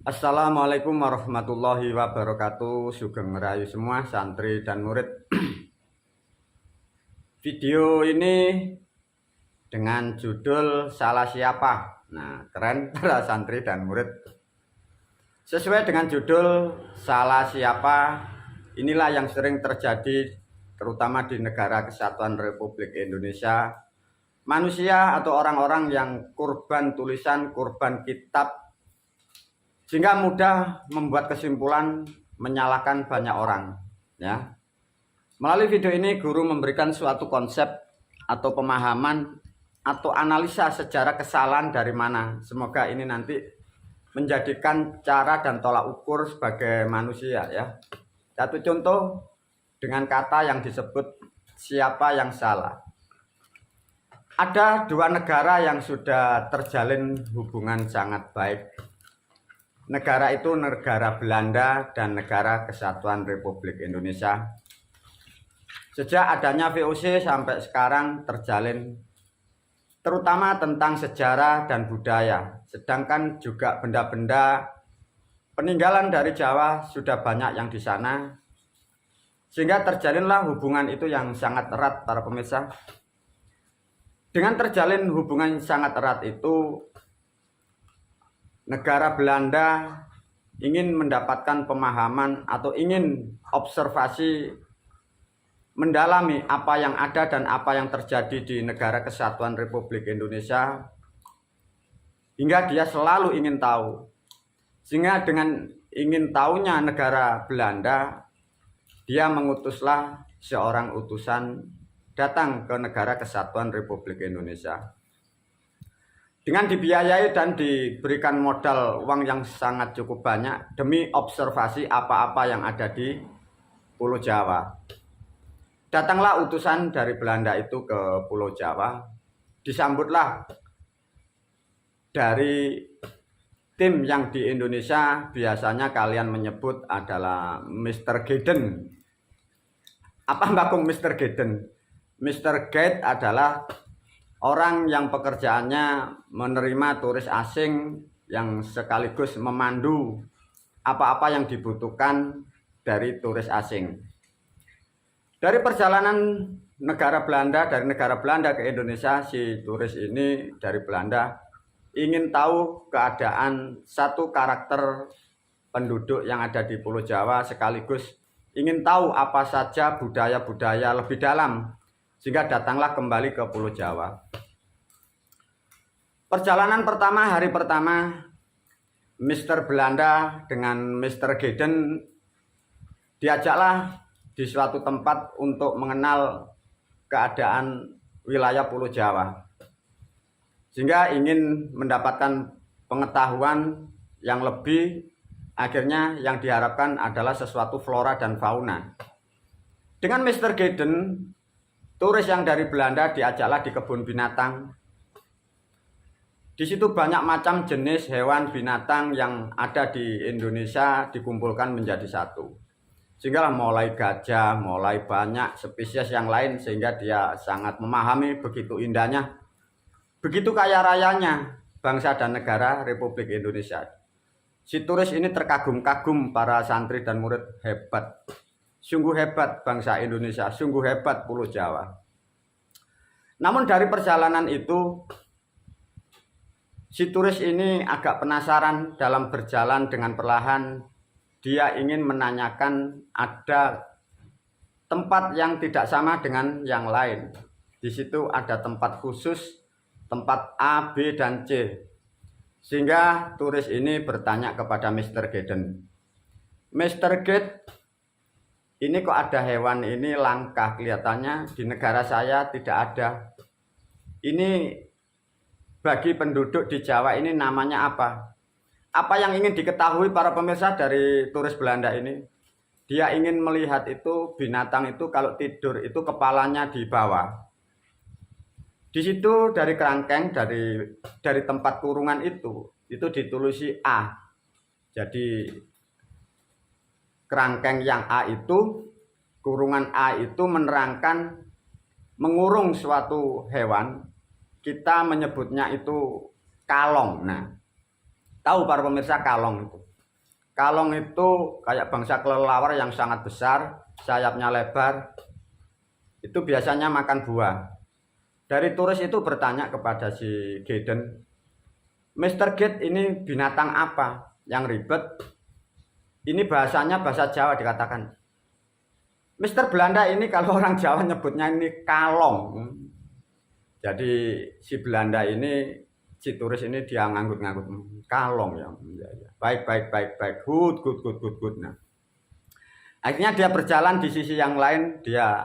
Assalamualaikum warahmatullahi wabarakatuh. Sugeng Rayu semua santri dan murid. Video ini dengan judul Salah Siapa. Nah, keren para santri dan murid. Sesuai dengan judul Salah Siapa, inilah yang sering terjadi terutama di negara Kesatuan Republik Indonesia. Manusia atau orang-orang yang korban tulisan, korban kitab, sehingga mudah membuat kesimpulan menyalahkan banyak orang, ya. Melalui video ini guru memberikan suatu konsep atau pemahaman atau analisa sejarah kesalahan dari mana. Semoga ini nanti menjadikan cara dan tolak ukur sebagai manusia, ya. Satu contoh dengan kata yang disebut siapa yang salah. Ada dua negara yang sudah terjalin hubungan sangat baik. Negara itu negara Belanda dan negara Kesatuan Republik Indonesia. Sejak adanya VOC sampai sekarang terjalin terutama tentang sejarah dan budaya. Sedangkan juga benda-benda peninggalan dari Jawa sudah banyak yang di sana. Sehingga terjalinlah hubungan itu yang sangat erat para pemirsa. Dengan terjalin hubungan sangat erat itu, negara Belanda ingin mendapatkan pemahaman atau ingin observasi mendalami apa yang ada dan apa yang terjadi di negara Kesatuan Republik Indonesia, hingga dia selalu ingin tahu. Sehingga dengan ingin tahunya negara Belanda, dia mengutuslah seorang utusan datang ke negara Kesatuan Republik Indonesia. Dengan dibiayai dan diberikan modal uang yang sangat cukup banyak demi observasi apa-apa yang ada di Pulau Jawa. Datanglah utusan dari Belanda itu ke Pulau Jawa. Disambutlah dari tim yang di Indonesia biasanya kalian menyebut adalah Mr. Gaiden. Apa bakung Mr. Gaiden? Mr. Guide adalah orang yang pekerjaannya menerima turis asing yang sekaligus memandu apa-apa yang dibutuhkan dari turis asing. Dari perjalanan dari negara Belanda ke Indonesia, si turis ini dari Belanda ingin tahu keadaan satu karakter penduduk yang ada di Pulau Jawa, sekaligus ingin tahu apa saja budaya-budaya lebih dalam. Sehingga datanglah kembali ke Pulau Jawa. Perjalanan pertama, hari pertama, Mr. Belanda dengan Mr. Gaiden diajaklah di suatu tempat untuk mengenal keadaan wilayah Pulau Jawa. Sehingga ingin mendapatkan pengetahuan yang lebih, akhirnya yang diharapkan adalah sesuatu flora dan fauna. Dengan Mr. Gaiden, turis yang dari Belanda diajaklah di kebun binatang. Di situ banyak macam jenis hewan binatang yang ada di Indonesia dikumpulkan menjadi satu. Sehingga mulai gajah, mulai banyak spesies yang lain, sehingga dia sangat memahami begitu indahnya, begitu kaya rayanya bangsa dan negara Republik Indonesia. Si turis ini terkagum-kagum para santri dan murid, hebat. Sungguh hebat bangsa Indonesia, sungguh hebat Pulau Jawa. Namun dari perjalanan itu, si turis ini agak penasaran. Dalam berjalan dengan perlahan, dia ingin menanyakan ada tempat yang tidak sama dengan yang lain. Di situ ada tempat khusus, tempat A, B, dan C. Sehingga turis ini bertanya kepada Mr. Gaiden, Mr. Gaiden, ini kok ada hewan ini langka, kelihatannya di negara saya tidak ada. Ini bagi penduduk di Jawa ini namanya apa? Apa yang ingin diketahui para pemirsa dari turis Belanda ini? Dia ingin melihat itu binatang itu kalau tidur itu kepalanya di bawah. Di situ dari kerangkeng, dari tempat kurungan itu ditulis A. Jadi kerangkeng yang A itu, kurungan A itu menerangkan mengurung suatu hewan. Kita menyebutnya itu kalong. Nah, tahu para pemirsa kalong itu? Kalong itu kayak bangsa kelelawar yang sangat besar, sayapnya lebar. Itu biasanya makan buah. Dari turis itu bertanya kepada si Gaiden, Mr. Gate, ini binatang apa yang ribet? Ini bahasanya bahasa Jawa dikatakan. Mr. Belanda ini kalau orang Jawa nyebutnya ini kalong. Jadi si Belanda ini, si turis ini dia nganggut-nganggut kalong ya. Baik. Good. Nah, akhirnya dia berjalan di sisi yang lain, dia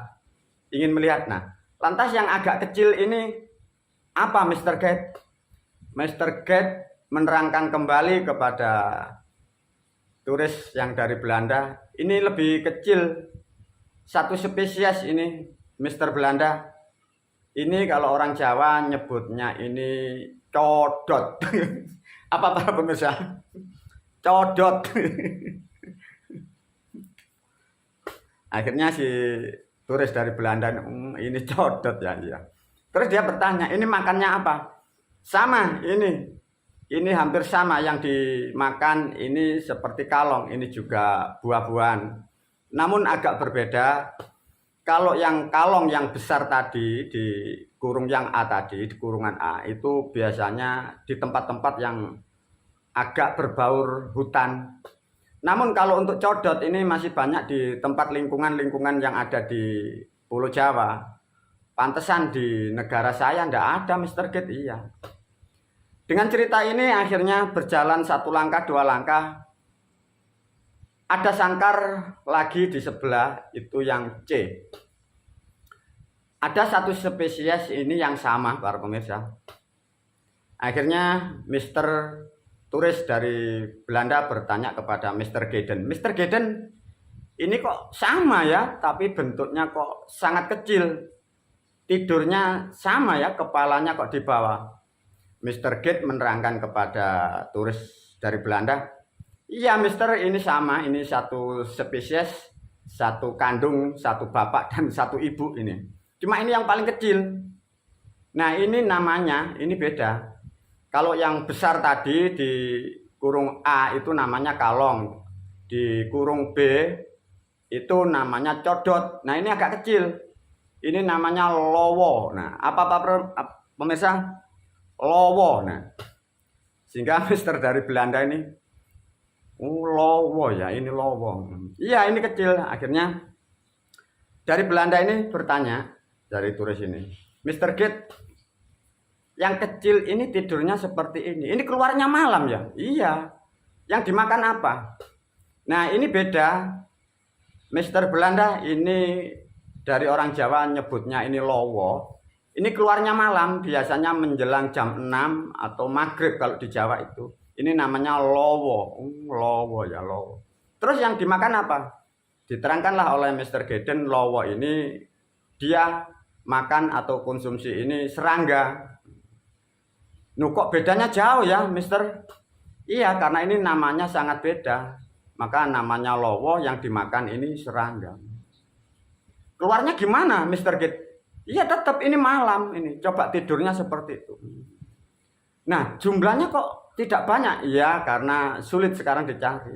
ingin melihat. Nah, lantas yang agak kecil ini apa, Mr. Gate? Mr. Gate menerangkan kembali kepada turis yang dari Belanda, ini lebih kecil, satu spesies ini, Mr. Belanda. Ini kalau orang Jawa nyebutnya ini codot. Apa para pemirsa? Codot. Akhirnya si turis dari Belanda, ini codot ya. Terus dia bertanya, ini makannya apa? Sama, ini hampir sama yang dimakan, ini seperti kalong, ini juga buah-buahan. Namun agak berbeda. Kalau yang kalong yang besar tadi di kurung yang A tadi, di kurungan A, itu biasanya di tempat-tempat yang agak berbaur hutan. Namun kalau untuk codot ini masih banyak di tempat lingkungan-lingkungan yang ada di Pulau Jawa. Pantesan di negara saya ndak ada, Mr. Gate, iya. Dengan cerita ini akhirnya berjalan satu langkah, dua langkah. Ada sangkar lagi di sebelah, itu yang C. Ada satu spesies ini yang sama, para pemirsa. Akhirnya Mr. Turis dari Belanda bertanya kepada Mr. Gaiden, Mr. Gaiden, ini kok sama ya, tapi bentuknya kok sangat kecil. Tidurnya sama ya, kepalanya kok di bawah. Mr. Gate menerangkan kepada turis dari Belanda, iya Mister, ini sama, ini satu spesies, satu kandung, satu bapak dan satu ibu ini. Cuma ini yang paling kecil. Nah ini namanya, ini beda. Kalau yang besar tadi di kurung A itu namanya kalong. Di kurung B itu namanya codot. Nah ini agak kecil. Ini namanya lowo. Nah apa pemirsa? Lowo. Nah sehingga Mister dari Belanda ini, lowo ya, ini lowo. Iya ini kecil. Akhirnya dari Belanda ini bertanya dari turis ini, Mr. Gate, yang kecil ini tidurnya seperti ini. Ini keluarnya malam ya? Iya. Yang dimakan apa? Nah ini beda. Mr. Belanda ini dari orang Jawa nyebutnya ini lowo. Ini keluarnya malam, biasanya menjelang jam 6 atau maghrib kalau di Jawa itu. Ini namanya lowo. Lowo ya, lowo. Terus yang dimakan apa? Diterangkanlah oleh Mr. Gaiden, lowo ini dia makan atau konsumsi ini serangga. Nuh kok bedanya jauh ya, Mister? Iya, karena ini namanya sangat beda. Maka namanya lowo, yang dimakan ini serangga. Keluarnya gimana, Mr. Gate? Iya, tetap ini malam ini. Coba tidurnya seperti itu. Nah, jumlahnya kok tidak banyak? Iya, karena sulit sekarang dicari.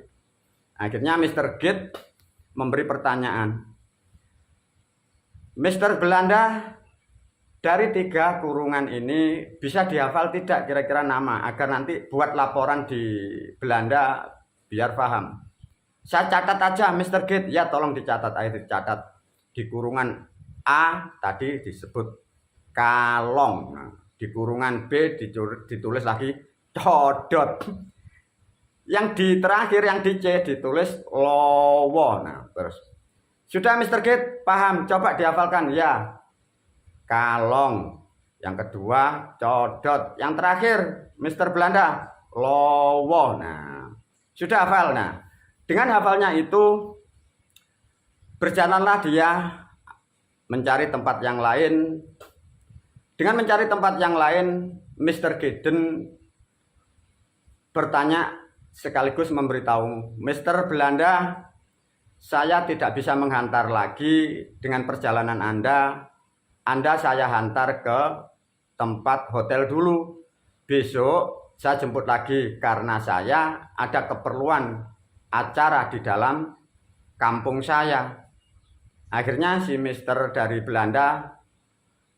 Akhirnya Mr. Gate memberi pertanyaan. Mr. Belanda, dari 3 kurungan ini bisa dihafal tidak kira-kira nama, agar nanti buat laporan di Belanda biar paham. Saya catat aja, Mr. Gate. Ya tolong dicatat, ayo dicatat. Di kurungan A tadi disebut kalong. Nah, di kurungan B ditulis lagi codot. Yang di terakhir, yang di C ditulis lowo. Nah terus, sudah Mr. Gate paham, coba dihafalkan. Ya, kalong. Yang kedua codot. Yang terakhir Mr. Belanda lowo. Nah sudah hafal. Nah dengan hafalnya itu berjalanlah dia mencari tempat yang lain. Dengan mencari tempat yang lain, Mr. Gaiden bertanya sekaligus memberitahu, Mr. Belanda, saya tidak bisa menghantar lagi dengan perjalanan Anda. Anda saya hantar ke tempat hotel dulu. Besok saya jemput lagi karena saya ada keperluan acara di dalam kampung saya. Akhirnya si mister dari Belanda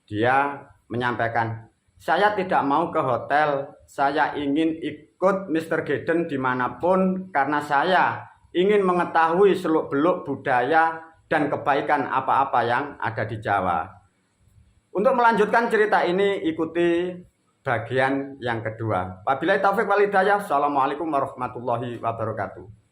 dia menyampaikan, saya tidak mau ke hotel, saya ingin ikut Mr. Gaden dimanapun karena saya ingin mengetahui seluk-beluk budaya dan kebaikan apa-apa yang ada di Jawa. Untuk melanjutkan cerita ini, ikuti bagian yang kedua. Wabillahi taufik wal hidayah. Assalamualaikum warahmatullahi wabarakatuh.